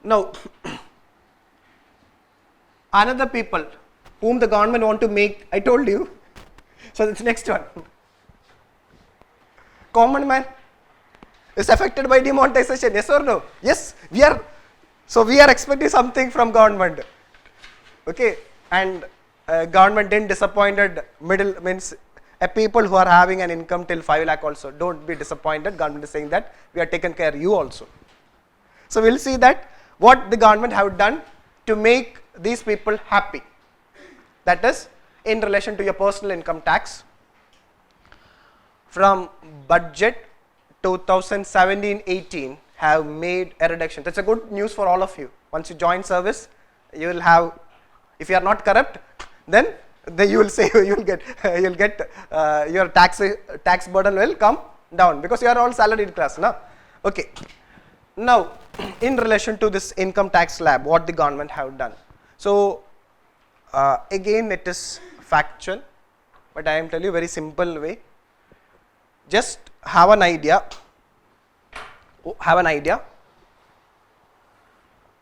Now, another people whom the government want to make, I told you, so it's next one. Common man is affected by demonetization, yes or no? Yes, we are expecting something from government, okay, and government didn't disappointed middle, means people who are having an income till 5 lakh also, don't be disappointed, government is saying that we are taking care of you also. So we'll see that what the government have done to make these people happy, that is in relation to your personal income tax. From budget 2017-18 have made a reduction. That's a good news for all of you. Once you join service, you will have, if you are not corrupt, then you will say you will get your tax burden will come down, because you are all salaried class, no? Okay. Now, in relation to this income tax slab, what the government have done. So again it is factual, but I am telling you very simple way. Just have an idea.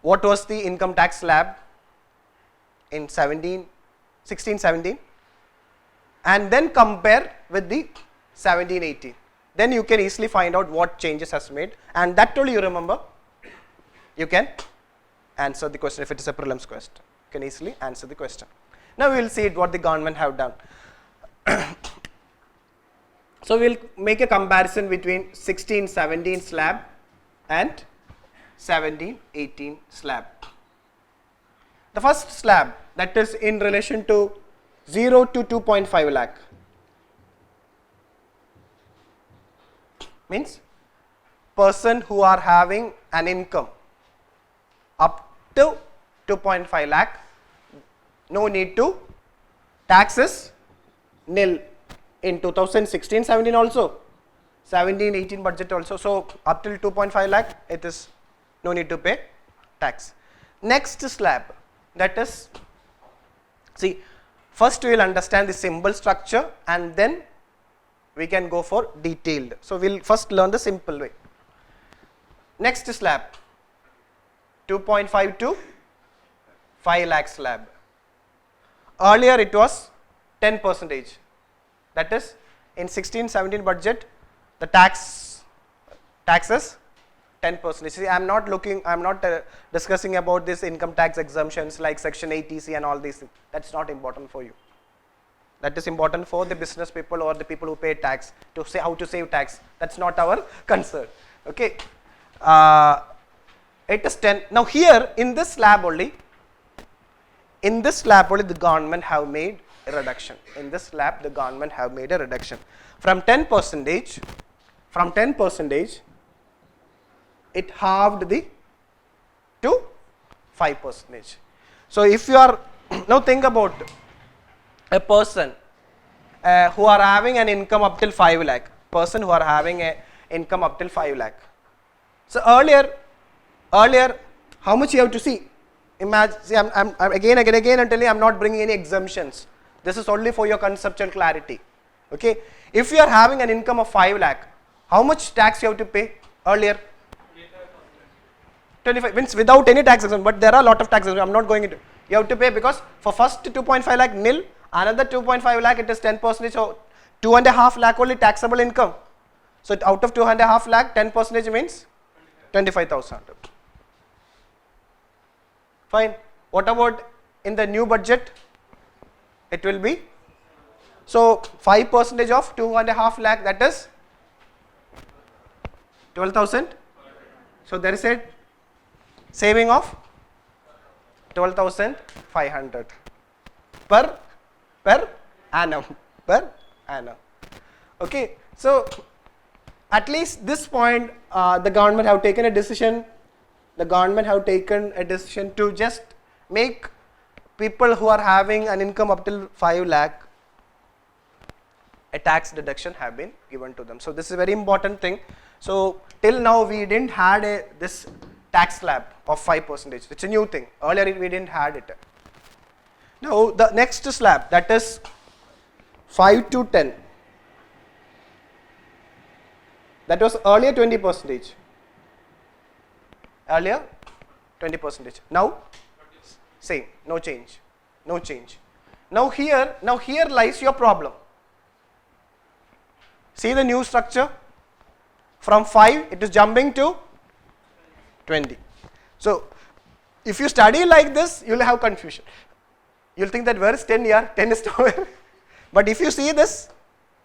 What was the income tax slab in 16-17, and then compare with the 17-18. Then you can easily find out what changes has made, and that only you remember. You can answer the question if it is a prelims question. You can easily answer the question. Now we will see what the government have done. So we will make a comparison between 16-17 slab and 17-18 slab. The first slab, that is in relation to 0 to 2.5 lakh, means person who are having an income up to 2.5 lakh, no need to, taxes nil in 2016-17 also, 17-18 budget also. So up till 2.5 lakh it is no need to pay tax. Next slab, that is, see, first we will understand the symbol structure and then we can go for detailed. So we will first learn the simple way. Next slab, 2.5 to 5 lakh slab. Earlier it was 10%. That is in 16-17 budget the taxes 10%. See, I am not discussing about this income tax exemptions like section 80C and all these things. That's not important for you. That is important for the business people or the people who pay tax, to say how to save tax. That's not our concern. Okay. It is 10. Now here in this slab only, the government have made a reduction. In this slab the government have made a reduction from 10%. From 10%, it halved to 5%. So if you are, now think about a person who are having an income up till 5 lakh, person who are having a income up till 5 lakh. So earlier, how much you have to see? Imagine, see, I'm again and telling you, I'm not bringing any exemptions. This is only for your conceptual clarity. Okay. If you are having an income of 5 lakh, how much tax you have to pay earlier? 25, means without any tax exemption, but there are a lot of taxes. I'm not going into. You have to pay because for first 2.5 lakh nil, another 2.5 lakh it is 10%. So 2.5 lakh only taxable income. So out of 2.5 lakh, 10% means 25,000. Fine. What about in the new budget? It will be, so 5% of 2.5 lakh, that is 12,000. So there is a saving of 12,500 per annum. Okay. So at least this point the government have taken a decision. The government have taken a decision to just make people who are having an income up till 5 lakh, a tax deduction have been given to them. So this is a very important thing. So till now we didn't had this tax slab of 5%. It's a new thing. Earlier we didn't had it. Now the next slab, that is 5 to 10. That was earlier 20%. Earlier 20%. Now, same, no change, no change. Now here lies your problem. See the new structure? From 5, it is jumping to 20. So, if you study like this, you will have confusion. You will think that where is 10 here? 10 is nowhere. But if you see this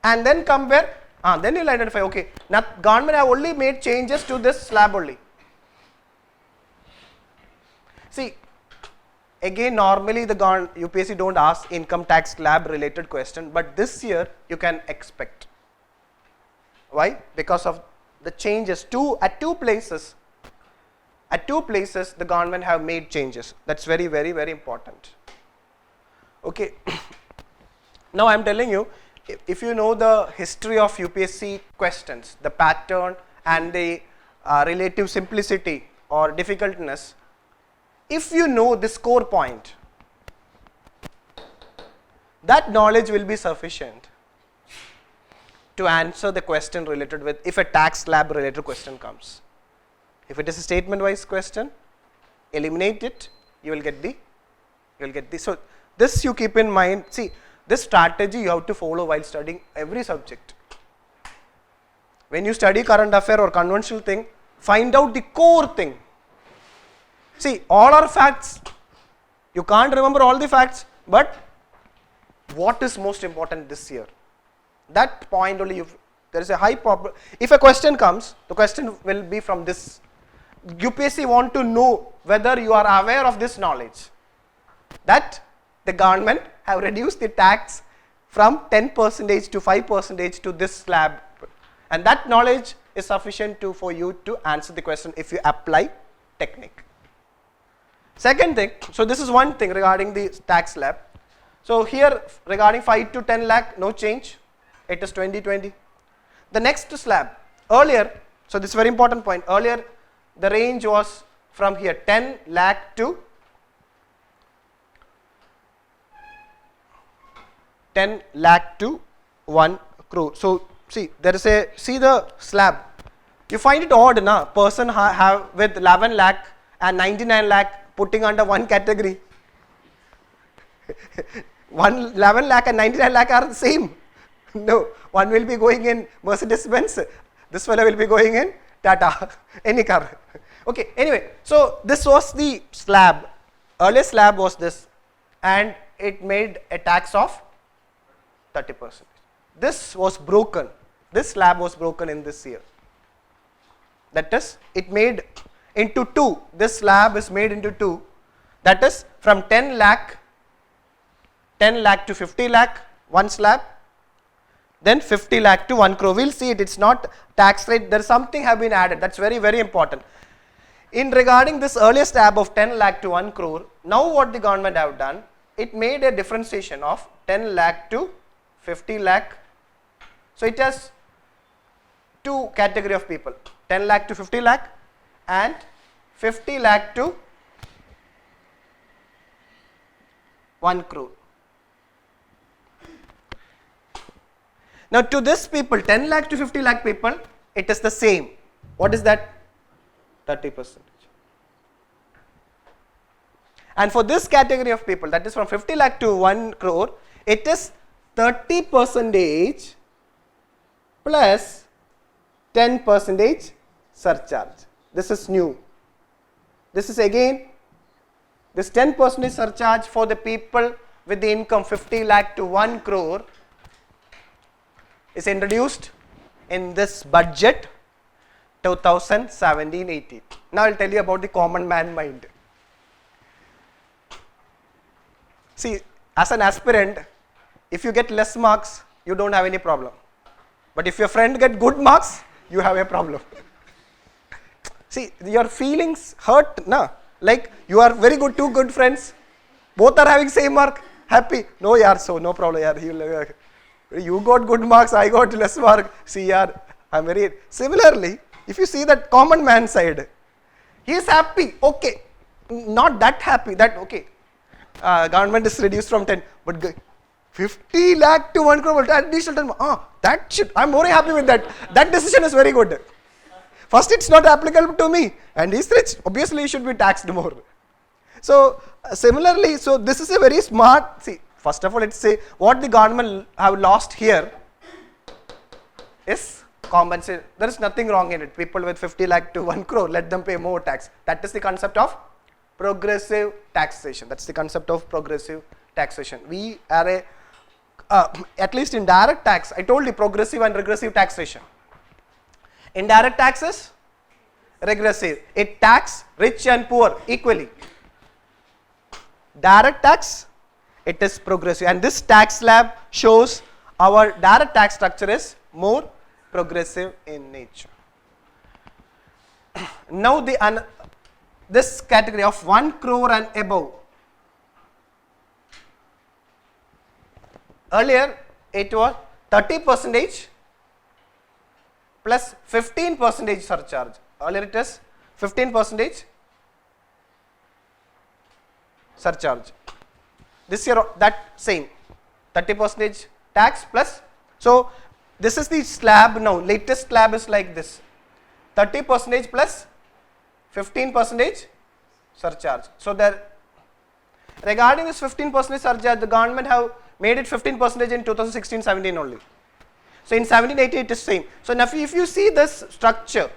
and then compare, then you will identify, okay, now government have only made changes to this slab only. See, again normally the UPSC don't ask income tax slab related question, but this year you can expect. Why? Because of the changes at two places the government have made changes. That's very, very, very important. Okay. Now I am telling you, if you know the history of UPSC questions, the pattern and the relative simplicity or difficultness, if you know the score point, that knowledge will be sufficient to answer the question related with, if a tax slab related question comes. If it is a statement wise question, eliminate it, you will get the, so this you keep in mind. See, this strategy you have to follow while studying every subject. When you study current affair or conventional thing, find out the core thing. See, all are facts. You can't remember all the facts, but what is most important this year? That point only, there is a high problem. If a question comes, the question will be from this. UPSC want to know whether you are aware of this knowledge, that the government have reduced the tax from 10% to 5% to this slab, and that knowledge is sufficient for you to answer the question if you apply technique. Second thing, so this is one thing regarding the tax slab. So here regarding 5 to 10 lakh, no change, it is 2020. The next slab, earlier, so this is very important point, earlier the range was from here 10 lakh to 1 crore. So see, there is a, see the slab, you find it odd, na? Person have with 11 lakh and 99 lakh putting under one category. 11 lakh and 99 lakh are the same. No, one will be going in Mercedes-Benz, this fellow will be going in Tata, any car. Okay, anyway, so this was the slab. Earlier slab was this, and it made a tax of 30%. This was broken. This slab was broken in this year. That is, it made into two. This slab is made into two. That is, from 10 lakh to 50 lakh, one slab. Then 50 lakh to 1 crore. We'll see it. It's not tax rate. There's something have been added. That's very, very important. In regarding this earlier slab of 10 lakh to 1 crore, now what the government have done, it made a differentiation of 10 lakh to 50 lakh. So it has two category of people, 10 lakh to 50 lakh and 50 lakh to 1 crore. Now to this people, 10 lakh to 50 lakh people, it is the same. What is that? 30%. And for this category of people, that is from 50 lakh to 1 crore, it is 30% plus 10% surcharge. This is new. This is again, this 10% surcharge for the people with the income 50 lakh to 1 crore is introduced in this budget 2017-18. Now I will tell you about the common man mind. See, as an aspirant, if you get less marks, you don't have any problem. But if your friend get good marks, you have a problem. See, your feelings hurt, na? Like you are very good, two good friends, both are having same mark, happy. No, yaar, so no problem, yaar. You got good marks, I got less mark. See, yaar, I'm very. Similarly, if you see that common man side, he is happy, okay, not that happy, that okay, government is reduced from 10, but 50 lakh to 1 crore, additional 10, that shit, I'm very happy with that. That decision is very good. First, it's not applicable to me, and he's rich. Obviously, he should be taxed more. So, similarly, so this is a very smart, see, first of all, let's say what the government have lost here is compensated. There is nothing wrong in it. People with 50 lakh to 1 crore, let them pay more tax. That is the concept of progressive taxation. That's the concept of progressive taxation. We are a, at least in direct tax, I told you progressive and regressive taxation. Indirect taxes, regressive. It tax rich and poor equally. Direct tax, it is progressive. And this tax slab shows our direct tax structure is more progressive in nature. Now this category of 1 crore and above. Earlier it was 30% plus 15% surcharge. Earlier it is 15% surcharge. This year that same 30% tax plus. So this is the slab now. Latest slab is like this: 30% plus 15% surcharge. So there, regarding this 15% surcharge, the government have made it 15% in 2016-17 only. So in 17-18 it is same. So now if you see this structure,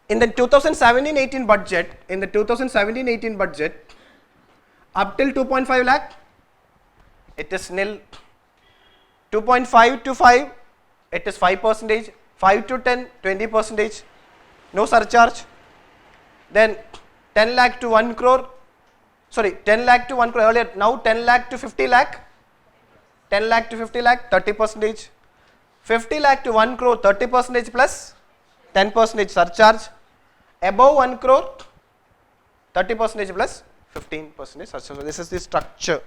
in the 2017-18 budget, up till 2.5 lakh, it is nil. 2.5 to 5, it is 5%. 5 to 10, 20%. No surcharge. Then 10 lakh to 1 crore. Sorry, 10 lakh to 1 crore earlier. Now 10 lakh to 50 lakh. 10 lakh to 50 lakh, 30%. 50 lakh to 1 crore, 30% plus 10% surcharge. Above 1 crore, 30% plus 15% surcharge. So this is the structure